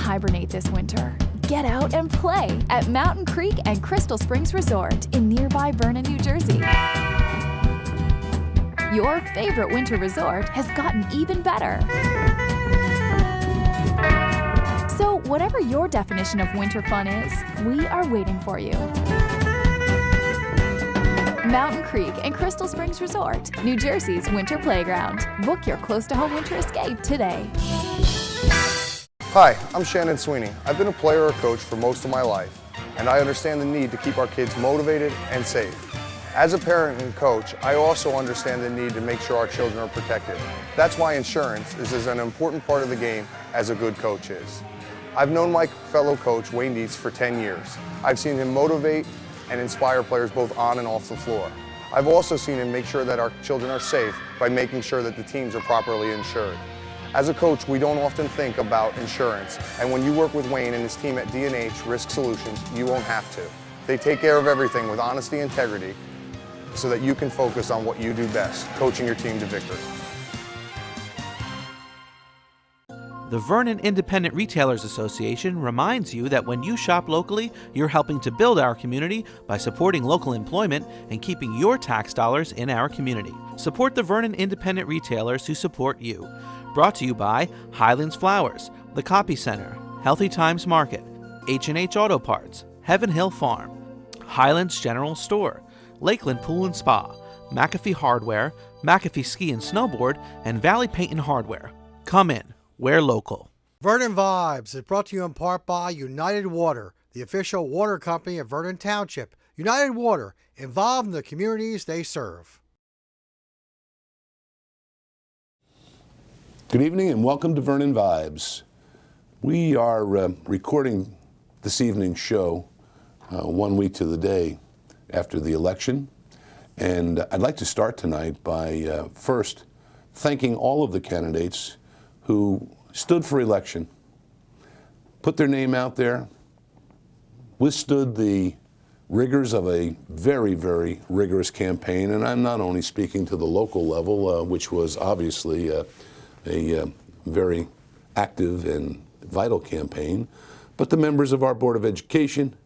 hibernate this winter. Get out and play at Mountain Creek and Crystal Springs Resort in nearby Vernon, New Jersey. Your favorite winter resort has gotten even better. So whatever your definition of winter fun is, we are waiting for you. Mountain Creek and Crystal Springs Resort, New Jersey's winter playground. Book your close-to-home winter escape today. Hi, I'm Shannon Sweeney. I've been a player or coach for most of my life, and I understand the need to keep our kids motivated and safe. As a parent and coach, I also understand the need to make sure our children are protected. That's why insurance is as an important part of the game as a good coach is. I've known my fellow coach, Wayne Dietz, for 10 years. I've seen him motivate and inspire players both on and off the floor. I've also seen him make sure that our children are safe by making sure that the teams are properly insured. As a coach, we don't often think about insurance, and when you work with Wayne and his team at D&H Risk Solutions, you won't have to. They take care of everything with honesty and integrity so that you can focus on what you do best, coaching your team to victory. The Vernon Independent Retailers Association reminds you that when you shop locally, you're helping to build our community by supporting local employment and keeping your tax dollars in our community. Support the Vernon Independent Retailers who support you. Brought to you by Highlands Flowers, The Copy Center, Healthy Times Market, H&H Auto Parts, Heaven Hill Farm, Highlands General Store, Lakeland Pool and Spa, McAfee Hardware, McAfee Ski and Snowboard, and Valley Paint and Hardware. Come in. We're local. Vernon Vibes is brought to you in part by United Water, the official water company of Vernon Township. United Water, involved in the communities they serve. Good evening and welcome to Vernon Vibes. We are recording this evening's show 1 week to the day after the election. And I'd like to start tonight by first thanking all of the candidates who stood for election, put their name out there, withstood the rigors of a very, very rigorous campaign. And I'm not only speaking to the local level, which was obviously a very active and vital campaign, but the members of our Board of Education,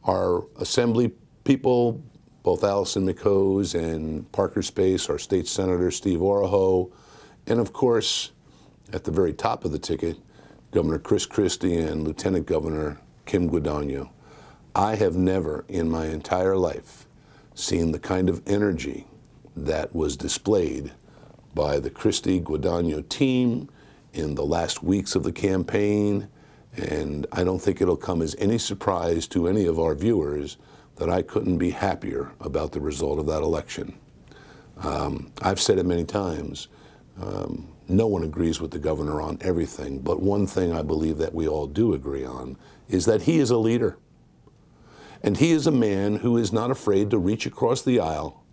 our Assembly people, both Allison McHose and Parker Space, our State Senator Steve Oroho, and of course, at the very top of the ticket, Governor Chris Christie and Lieutenant Governor Kim Guadagno. I have never in my entire life seen the kind of energy that was displayed by the Christie-Guadagno team in the last weeks of the campaign, and I don't think it'll come as any surprise to any of our viewers that I couldn't be happier about the result of that election. I've said it many times, no one agrees with the governor on everything, but one thing I believe that we all do agree on is that he is a leader. And he is a man who is not afraid to reach across the aisle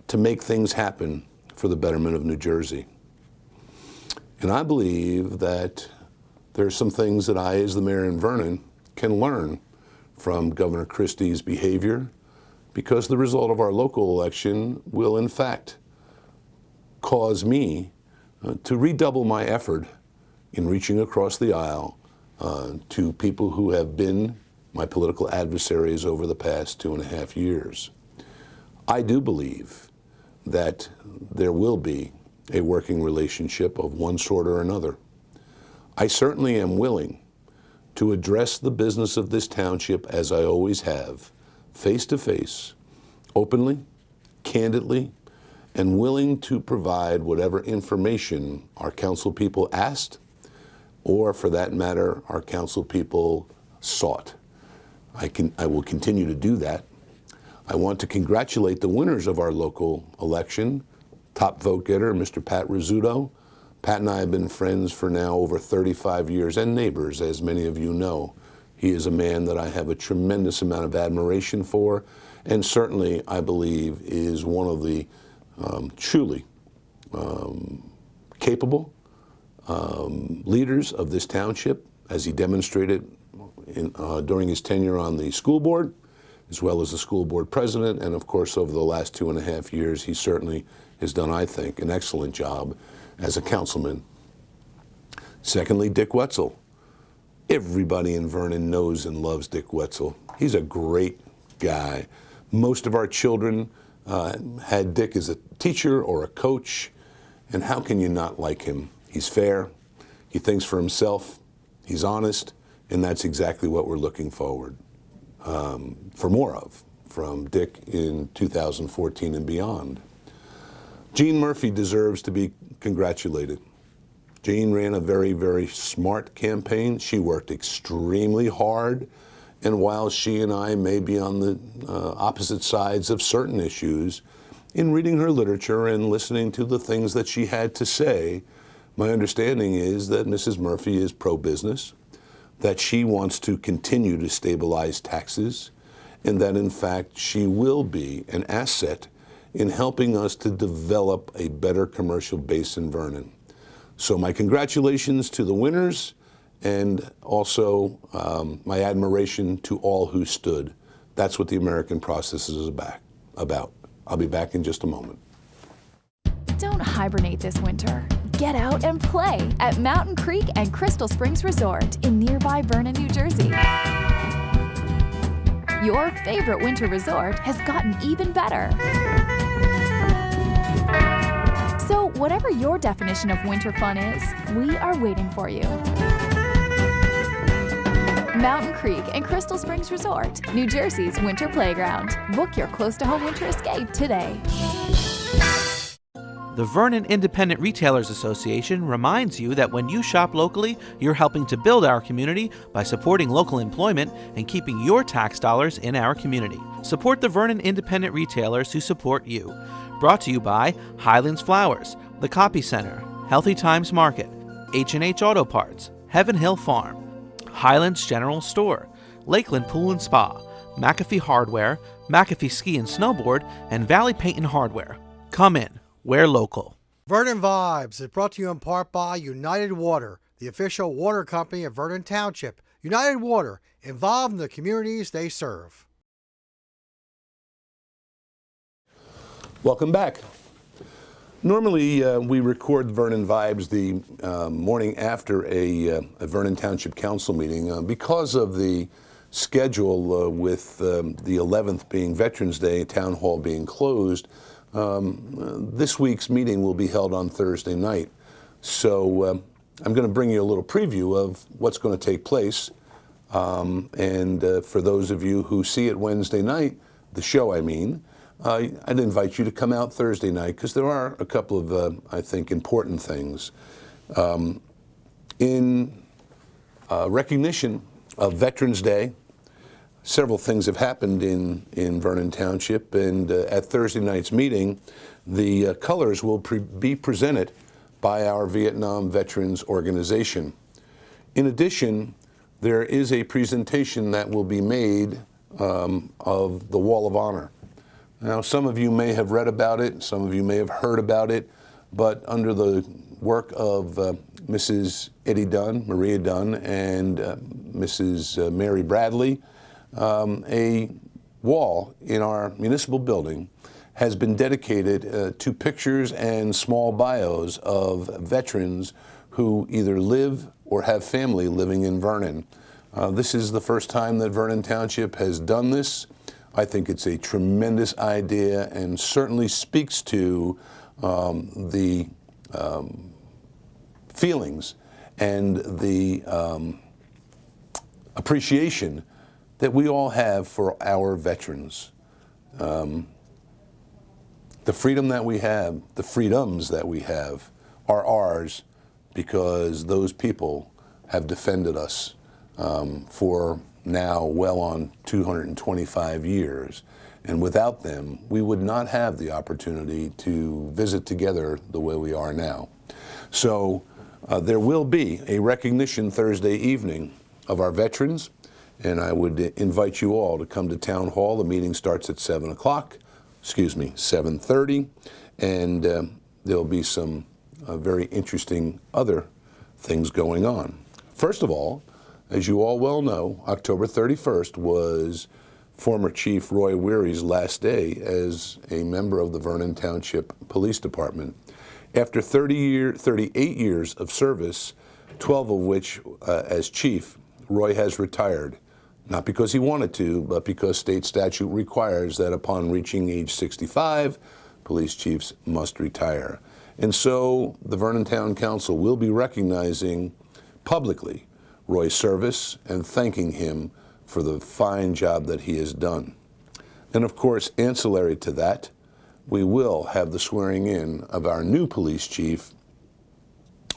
to make things happen for the betterment of New Jersey. And I believe that there are some things that I, as the mayor in Vernon, can learn from Governor Christie's behavior, because the result of our local election will, in fact, cause me to redouble my effort in reaching across the aisle to people who have been my political adversaries over the past 2.5 years. I do believe that there will be a working relationship of one sort or another. I certainly am willing to address the business of this township, as I always have, face to face, openly, candidly, and willing to provide whatever information our council people asked, or for that matter, our council people sought. I will continue to do that. I want to congratulate the winners of our local election, top vote getter, Mr. Pat Rizzuto. Pat and I have been friends for now over 35 years, and neighbors, as many of you know. He is a man that I have a tremendous amount of admiration for, and certainly, I believe, is one of the truly capable leaders of this township, as he demonstrated during his tenure on the school board, as well as the school board president. And of course, over the last 2.5 years, he certainly has done, I think, an excellent job as a councilman. Secondly, Dick Wetzel. Everybody in Vernon knows and loves Dick Wetzel. He's a great guy. Most of our children had Dick as a teacher or a coach, and how can you not like him? He's fair, he thinks for himself, he's honest, and that's exactly what we're looking forward for more of from Dick in 2014 and beyond. Jean Murphy deserves to be congratulated. Jean ran a very, very smart campaign. She worked extremely hard, and while she and I may be on the opposite sides of certain issues, in reading her literature and listening to the things that she had to say, my understanding is that Mrs. Murphy is pro-business, that she wants to continue to stabilize taxes, and that in fact she will be an asset in helping us to develop a better commercial base in Vernon. So my congratulations to the winners, and also my admiration to all who stood. That's what the American process is about. I'll be back in just a moment. Don't hibernate this winter. Get out and play at Mountain Creek and Crystal Springs Resort in nearby Vernon, New Jersey. Your favorite winter resort has gotten even better. So whatever your definition of winter fun is, we are waiting for you. Mountain Creek and Crystal Springs Resort, New Jersey's winter playground. Book your close-to-home winter escape today. The Vernon Independent Retailers Association reminds you that when you shop locally, you're helping to build our community by supporting local employment and keeping your tax dollars in our community. Support the Vernon Independent Retailers who support you. Brought to you by Highlands Flowers, The Copy Center, Healthy Times Market, H&H Auto Parts, Heaven Hill Farm, Highlands General Store, Lakeland Pool and Spa, McAfee Hardware, McAfee Ski and Snowboard, and Valley Paint and Hardware. Come in. We're local. Vernon Vibes is brought to you in part by United Water, the official water company of Vernon Township. United Water, involved in the communities they serve. Welcome back. Normally, we record Vernon Vibes the morning after a Vernon Township Council meeting. Because of the schedule with the 11th being Veterans Day, Town Hall being closed, this week's meeting will be held on Thursday night. So I'm going to bring you a little preview of what's going to take place. And for those of you who see it Wednesday night, the show I mean, I'd invite you to come out Thursday night because there are a couple of, I think, important things. In recognition of Veterans Day, several things have happened in Vernon Township, and at Thursday night's meeting, the colors will be presented by our Vietnam Veterans Organization. In addition, there is a presentation that will be made of the Wall of Honor. Now, some of you may have read about it, some of you may have heard about it, but under the work of Mrs. Eddie Dunn, Maria Dunn, and Mrs. Mary Bradley, a wall in our municipal building has been dedicated to pictures and small bios of veterans who either live or have family living in Vernon. This is the first time that Vernon Township has done this. I think it's a tremendous idea and certainly speaks to the feelings and the appreciation that we all have for our veterans. The freedom that we have, the freedoms that we have are ours because those people have defended us for now well on 225 years. And without them, we would not have the opportunity to visit together the way we are now. So there will be a recognition Thursday evening of our veterans, and I would invite you all to come to Town Hall. The meeting starts at 7:30, and there'll be some very interesting other things going on. First of all, as you all well know, October 31st was former Chief Roy Weary's last day as a member of the Vernon Township Police Department. After 38 years of service, 12 of which as chief, Roy has retired, not because he wanted to, but because state statute requires that upon reaching age 65, police chiefs must retire. And so the Vernon Town Council will be recognizing publicly Roy's service and thanking him for the fine job that he has done. And of course, ancillary to that, we will have the swearing in of our new police chief,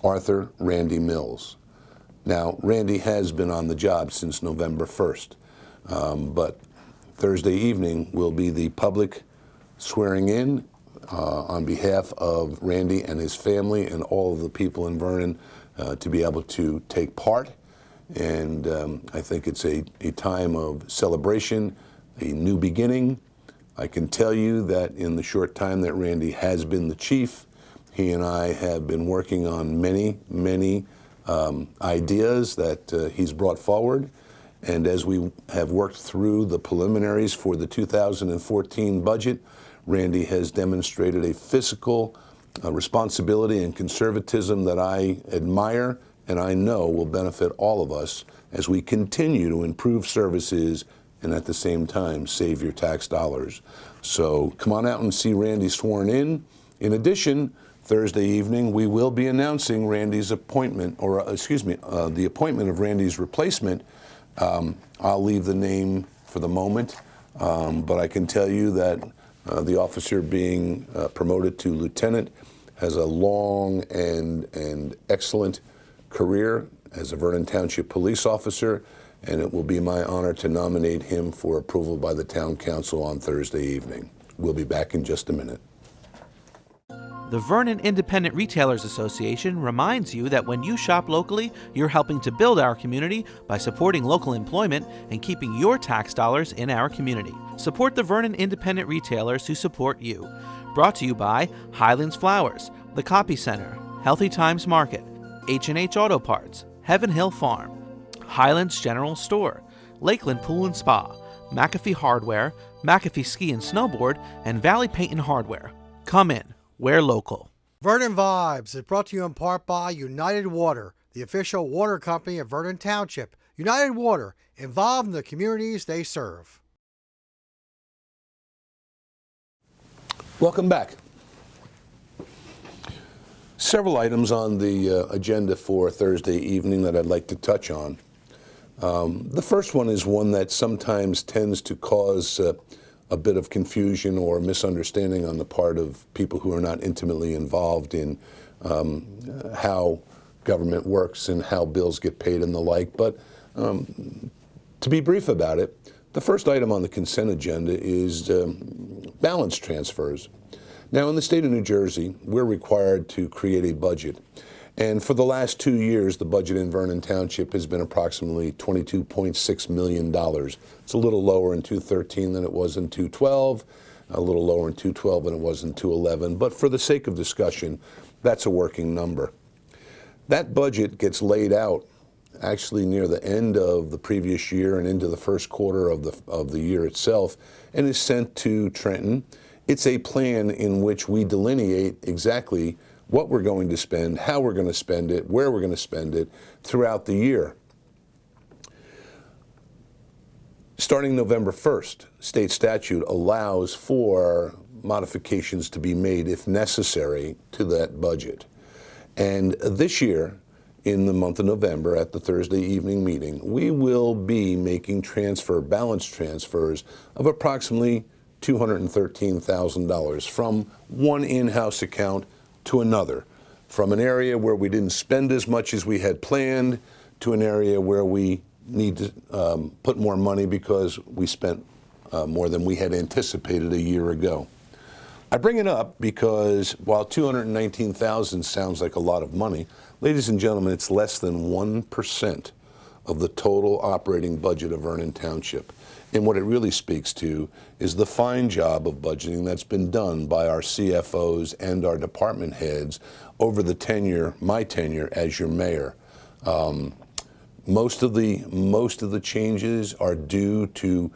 Arthur Randy Mills. Now, Randy has been on the job since November 1st, but Thursday evening will be the public swearing in on behalf of Randy and his family and all of the people in Vernon to be able to take part. And I think it's a time of celebration, a new beginning. I can tell you that in the short time that Randy has been the chief, he and I have been working on many ideas that he's brought forward. And as we have worked through the preliminaries for the 2014 budget, Randy has demonstrated a fiscal responsibility and conservatism that I admire and I know will benefit all of us as we continue to improve services and at the same time save your tax dollars. So come on out and see Randy sworn in. In addition, Thursday evening we will be announcing Randy's appointment, or the appointment of Randy's replacement. I'll leave the name for the moment, but I can tell you that the officer being promoted to lieutenant has a long and excellent career as a Vernon Township police officer, and it will be my honor to nominate him for approval by the Town Council on Thursday evening. We'll be back in just a minute. The Vernon Independent Retailers Association reminds you that when you shop locally, you're helping to build our community by supporting local employment and keeping your tax dollars in our community. Support the Vernon Independent Retailers who support you. Brought to you by Highlands Flowers, The Copy Center, Healthy Times Market, H&H Auto Parts, Heaven Hill Farm, Highlands General Store, Lakeland Pool and Spa, McAfee Hardware, McAfee Ski and Snowboard, and Valley Paint and Hardware. Come in. We're local. Vernon Vibes is brought to you in part by United Water, the official water company of Vernon Township. United Water, involved in the communities they serve. Welcome back. Several items on the agenda for Thursday evening that I'd like to touch on. The first one is one that sometimes tends to cause a bit of confusion or misunderstanding on the part of people who are not intimately involved in how government works and how bills get paid and the like. But to be brief about it, the first item on the consent agenda is balance transfers. Now, in the state of New Jersey, we're required to create a budget. And for the last 2 years, the budget in Vernon Township has been approximately $22.6 million. It's a little lower in 2013 than it was in 2012, a little lower in 2012 than it was in 2011. But for the sake of discussion, that's a working number. That budget gets laid out actually near the end of the previous year and into the first quarter of the year itself, and is sent to Trenton. It's a plan in which we delineate exactly what we're going to spend, how we're going to spend it, where we're going to spend it throughout the year. Starting November 1st, state statute allows for modifications to be made, if necessary, to that budget. And this year, in the month of November, at the Thursday evening meeting, we will be making balance transfers of approximately $213,000 from one in-house account to another, from an area where we didn't spend as much as we had planned to an area where we need to put more money because we spent more than we had anticipated a year ago. I bring it up because while $219,000 sounds like a lot of money, ladies and gentlemen, it's less than 1% of the total operating budget of Vernon Township. And what it really speaks to is the fine job of budgeting that's been done by our CFOs and our department heads over my tenure as your mayor. Most of the changes are due to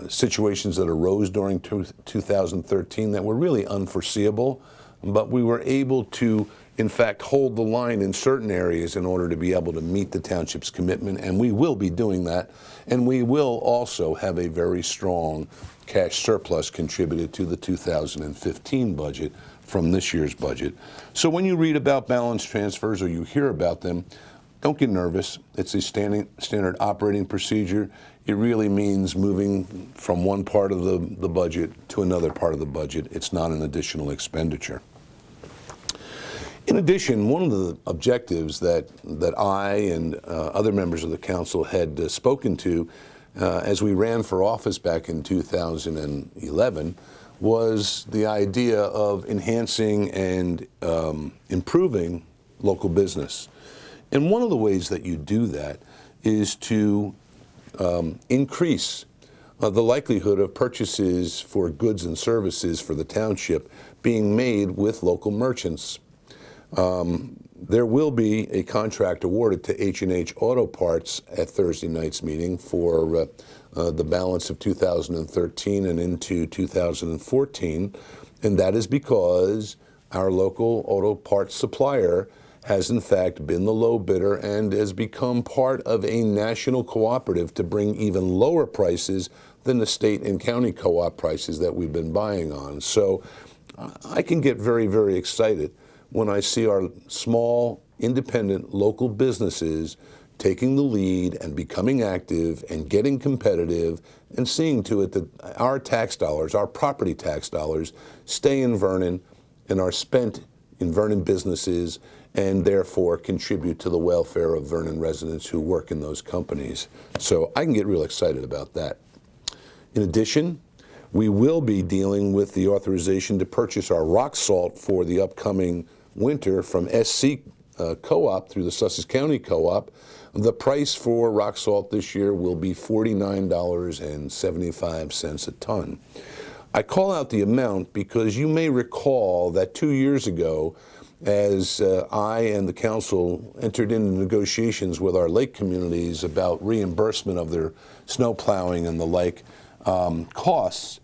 situations that arose during 2013 that were really unforeseeable, but we were able to in fact, hold the line in certain areas in order to be able to meet the township's commitment, and we will be doing that. And we will also have a very strong cash surplus contributed to the 2015 budget from this year's budget. So when you read about balance transfers or you hear about them, don't get nervous. It's a standard operating procedure. It really means moving from one part of the budget to another part of the budget. It's not an additional expenditure. In addition, one of the objectives that I and other members of the council had spoken to as we ran for office back in 2011 was the idea of enhancing and improving local business. And one of the ways that you do that is to increase the likelihood of purchases for goods and services for the township being made with local merchants. There will be a contract awarded to H&H Auto Parts at Thursday night's meeting for the balance of 2013 and into 2014, and that is because our local auto parts supplier has in fact been the low bidder and has become part of a national cooperative to bring even lower prices than the state and county co-op prices that we've been buying on. So I can get very, very excited when I see our small, independent, local businesses taking the lead and becoming active and getting competitive and seeing to it that our tax dollars, our property tax dollars, stay in Vernon and are spent in Vernon businesses and therefore contribute to the welfare of Vernon residents who work in those companies. So I can get real excited about that. In addition, we will be dealing with the authorization to purchase our rock salt for the upcoming winter from SC Co-op through the Sussex County Co-op. The price for rock salt this year will be $49.75 a ton. I call out the amount because you may recall that 2 years ago, as I and the council entered into negotiations with our lake communities about reimbursement of their snow plowing and the like costs,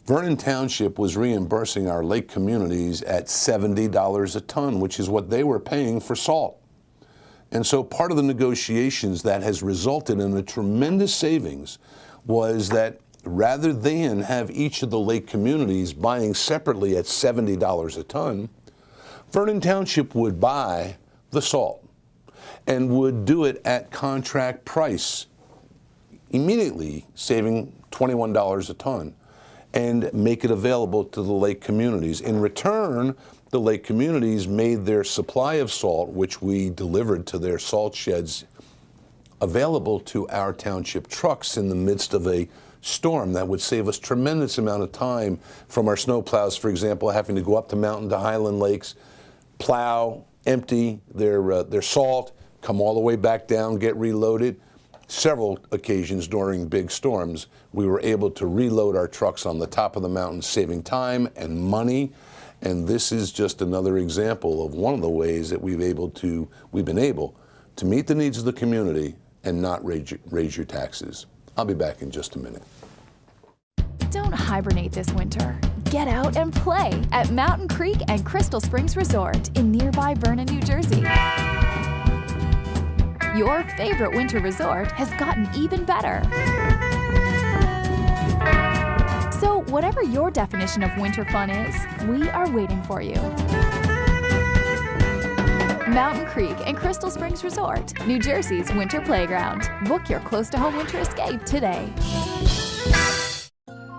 Vernon Township was reimbursing our lake communities at $70 a ton, which is what they were paying for salt. And so part of the negotiations that has resulted in a tremendous savings was that rather than have each of the lake communities buying separately at $70 a ton, Vernon Township would buy the salt and would do it at contract price, immediately saving $21 a ton, and make it available to the lake communities. In return, the lake communities made their supply of salt, which we delivered to their salt sheds, available to our township trucks in the midst of a storm. That would save us tremendous amount of time from our snow plows, for example, having to go up the mountain to Highland Lakes, plow, empty their salt, come all the way back down, get reloaded. Several occasions during big storms, we were able to reload our trucks on the top of the mountain, saving time and money. And this is just another example of one of the ways that we've been able to meet the needs of the community and not raise your taxes. I'll be back in just a minute. Don't hibernate this winter. Get out and play at Mountain Creek and Crystal Springs Resort in nearby Vernon, New Jersey. Your favorite winter resort has gotten even better. So whatever your definition of winter fun is, we are waiting for you. Mountain Creek and Crystal Springs Resort, New Jersey's winter playground. Book your close-to-home winter escape today.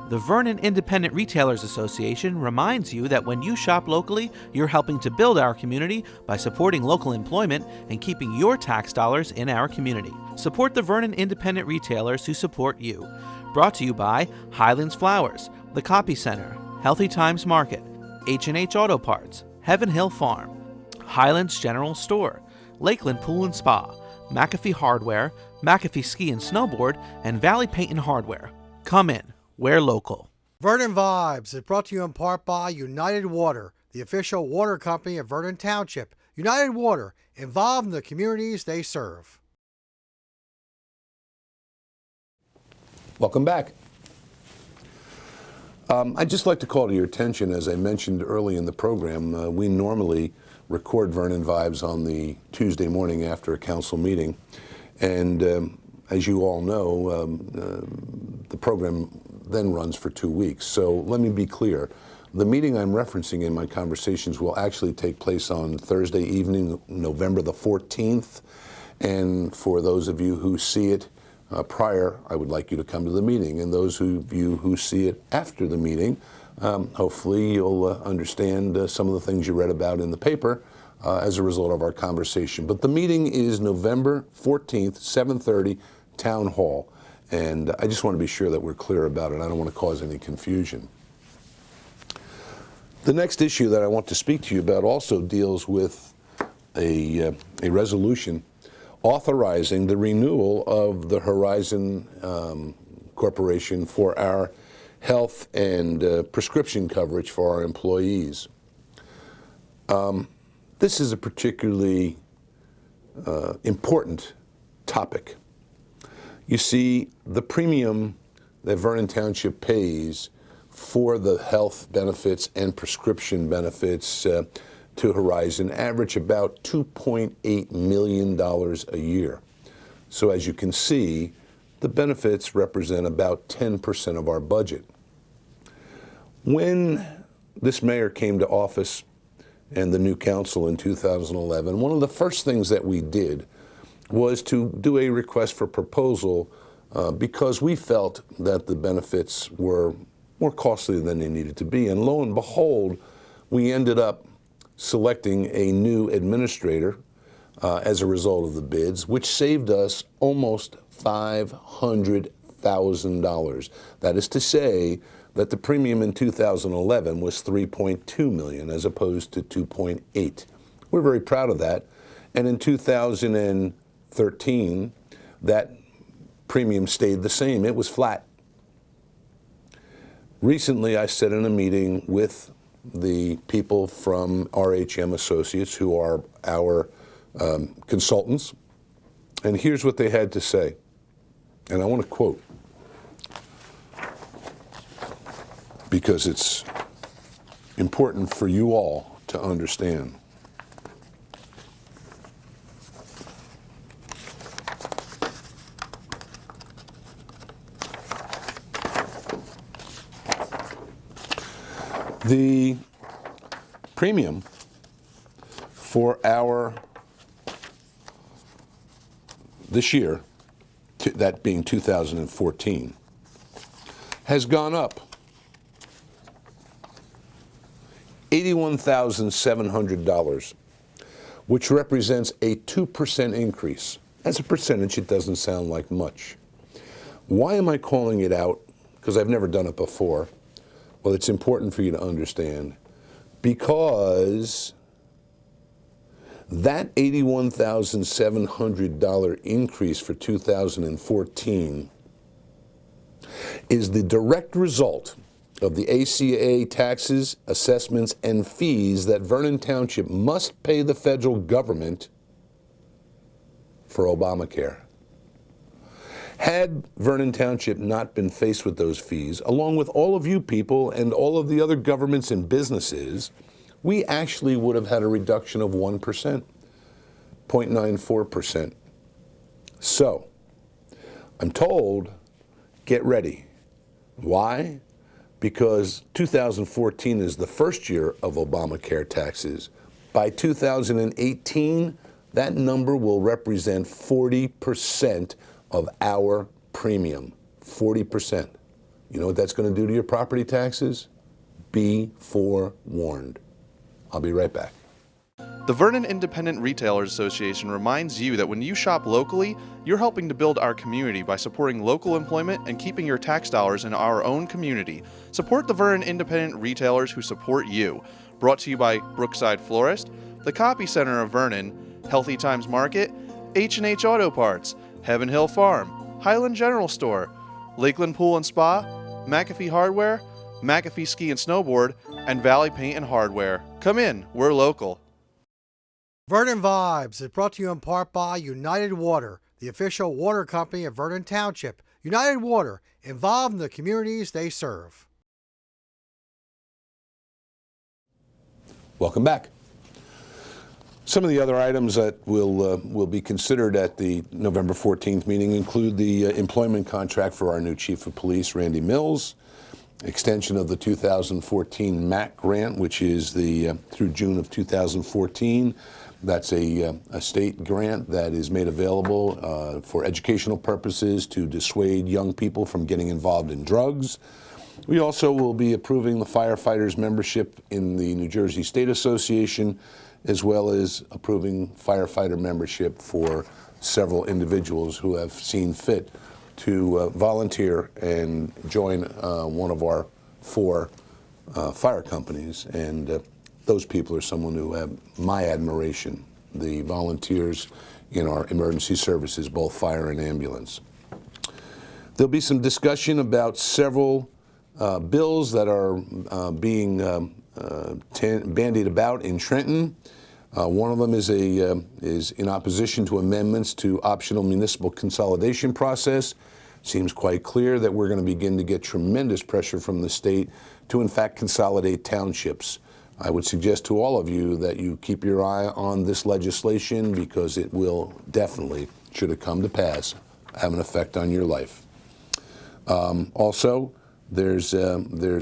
The Vernon Independent Retailers Association reminds you that when you shop locally, you're helping to build our community by supporting local employment and keeping your tax dollars in our community. Support the Vernon Independent Retailers who support you. Brought to you by Highlands Flowers, The Copy Center, Healthy Times Market, H&H Auto Parts, Heaven Hill Farm, Highlands General Store, Lakeland Pool and Spa, McAfee Hardware, McAfee Ski and Snowboard, and Valley Paint and Hardware. Come in. We're local. Vernon Vibes is brought to you in part by United Water, the official water company of Vernon Township. United Water, involved in the communities they serve. Welcome back. I'd just like to call to your attention, as I mentioned early in the program, we normally record Vernon Vibes on the Tuesday morning after a council meeting. And as you all know, the program then runs for 2 weeks. So let me be clear. The meeting I'm referencing in my conversations will actually take place on Thursday evening, November the 14th. And for those of you who see it prior, I would like you to come to the meeting. And those of you who see it after the meeting, hopefully you'll understand some of the things you read about in the paper as a result of our conversation. But the meeting is November 14th, 7:30, Town Hall. And I just want to be sure that we're clear about it. I don't want to cause any confusion. The next issue that I want to speak to you about also deals with a resolution authorizing the renewal of the Horizon Corporation for our health and prescription coverage for our employees. This is a particularly important topic. You see, the premium that Vernon Township pays for the health benefits and prescription benefits to Horizon average about $2.8 million a year. So as you can see, the benefits represent about 10% of our budget. When this mayor came to office and the new council in 2011, one of the first things that we did was to do a request for proposal because we felt that the benefits were more costly than they needed to be. And lo and behold, we ended up selecting a new administrator as a result of the bids, which saved us almost $500,000. That is to say that the premium in 2011 was $3.2 million as opposed to $2.8. We're very proud of that. And in 2013, that premium stayed the same. It was flat. Recently, I sat in a meeting with the people from RHM Associates, who are our consultants, and here's what they had to say. And I want to quote, because it's important for you all to understand. The premium for our, this year, that being 2014, has gone up $81,700, which represents a 2% increase. As a percentage, it doesn't sound like much. Why am I calling it out? Because I've never done it before. Well, it's important for you to understand, because that $81,700 increase for 2014 is the direct result of the ACA taxes, assessments, and fees that Vernon Township must pay the federal government for Obamacare. Had Vernon Township not been faced with those fees, along with all of you people and all of the other governments and businesses, we actually would have had a reduction of 1%, 0.94%. So, I'm told, get ready. Why? Because 2014 is the first year of Obamacare taxes. By 2018, that number will represent 40% of our premium, 40%. You know what that's going to do to your property taxes? Be forewarned. I'll be right back. The Vernon Independent Retailers Association reminds you that when you shop locally, you're helping to build our community by supporting local employment and keeping your tax dollars in our own community. Support the Vernon Independent Retailers who support you. Brought to you by Brookside Florist, the Copy Center of Vernon, Healthy Times Market, H&H Auto Parts, Heaven Hill Farm, Highland General Store, Lakeland Pool and Spa, McAfee Hardware, McAfee Ski and Snowboard, and Valley Paint and Hardware. Come in, we're local. Vernon Vibes is brought to you in part by United Water, the official water company of Vernon Township. United Water, involved in the communities they serve. Welcome back. Some of the other items that will be considered at the November 14th meeting include the employment contract for our new Chief of Police, Randy Mills, extension of the 2014 MAC grant, which is through June of 2014. That's a state grant that is made available for educational purposes to dissuade young people from getting involved in drugs. We also will be approving the firefighters' membership in the New Jersey State Association, as well as approving firefighter membership for several individuals who have seen fit to volunteer and join one of our 4 fire companies. And those people are someone who have my admiration, the volunteers in our emergency services, both fire and ambulance. There'll be some discussion about several bills that are being bandied about in Trenton. One of them is in opposition to amendments to optional municipal consolidation process. Seems quite clear that we're going to begin to get tremendous pressure from the state to, in fact, consolidate townships. I would suggest to all of you that you keep your eye on this legislation, because it will definitely, should it come to pass, have an effect on your life. Also, there's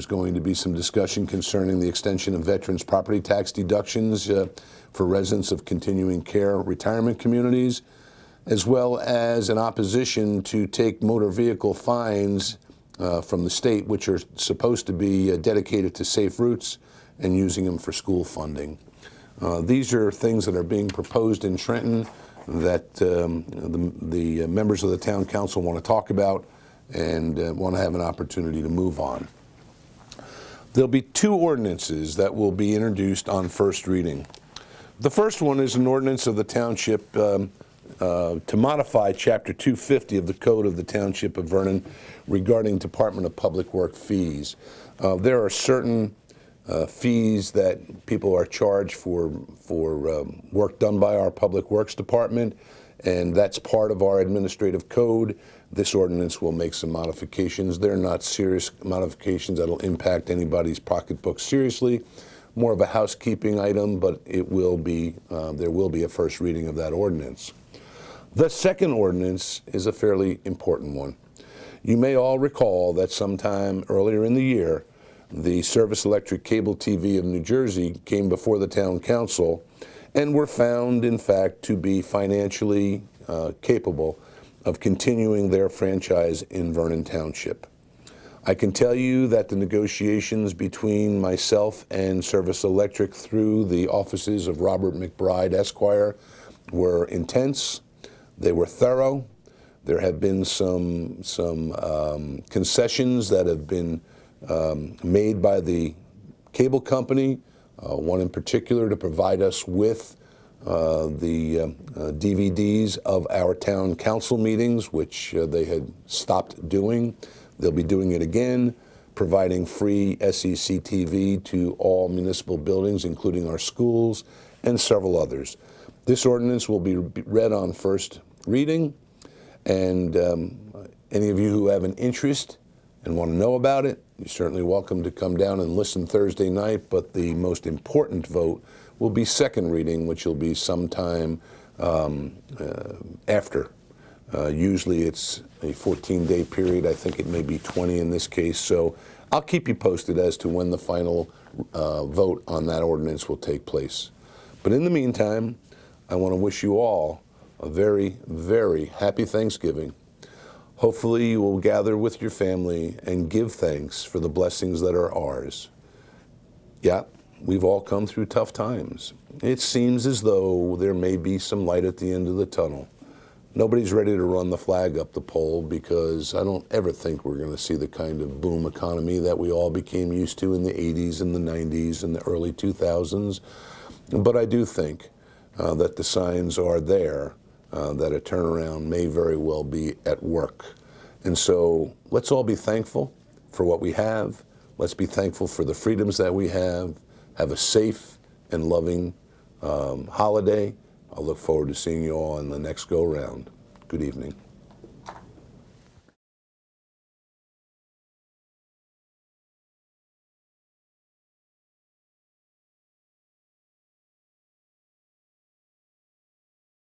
going to be some discussion concerning the extension of veterans' property tax deductions for residents of continuing care retirement communities, as well as an opposition to take motor vehicle fines from the state, which are supposed to be dedicated to safe routes, and using them for school funding. These are things that are being proposed in Trenton that the members of the town council want to talk about and want to have an opportunity to move on. There'll be 2 ordinances that will be introduced on first reading. The first one is an ordinance of the township to modify Chapter 250 of the Code of the Township of Vernon regarding Department of Public Work fees. There are certain fees that people are charged for work done by our Public Works Department, and that's part of our administrative code. This ordinance will make some modifications. They're not serious modifications that'll impact anybody's pocketbook seriously. More of a housekeeping item, but it will be there will be a first reading of that ordinance. The second ordinance is a fairly important one. You may all recall that sometime earlier in the year, the Service Electric Cable TV of New Jersey came before the town council and were found, in fact, to be financially capable of continuing their franchise in Vernon Township. I can tell you that the negotiations between myself and Service Electric through the offices of Robert McBride, Esquire, were intense. They were thorough. There have been some concessions that have been made by the cable company, one in particular to provide us with the DVDs of our town council meetings, which they had stopped doing. They'll be doing it again, providing free SEC TV to all municipal buildings, including our schools and several others. This ordinance will be read on first reading, and any of you who have an interest and want to know about it, you're certainly welcome to come down and listen Thursday night, but the most important vote will be second reading, which will be sometime after. Usually it's a 14-day period. I think it may be 20 in this case, so I'll keep you posted as to when the final vote on that ordinance will take place. But in the meantime, I want to wish you all a very, very happy Thanksgiving. Hopefully you will gather with your family and give thanks for the blessings that are ours. Yeah, we've all come through tough times. It seems as though there may be some light at the end of the tunnel. Nobody's ready to run the flag up the pole, because I don't ever think we're going to see the kind of boom economy that we all became used to in the 80s and the 90s and the early 2000s. But I do think that the signs are there that a turnaround may very well be at work. And so let's all be thankful for what we have. Let's be thankful for the freedoms that we have. Have a safe and loving holiday. I'll look forward to seeing you all on the next go-round. Good evening.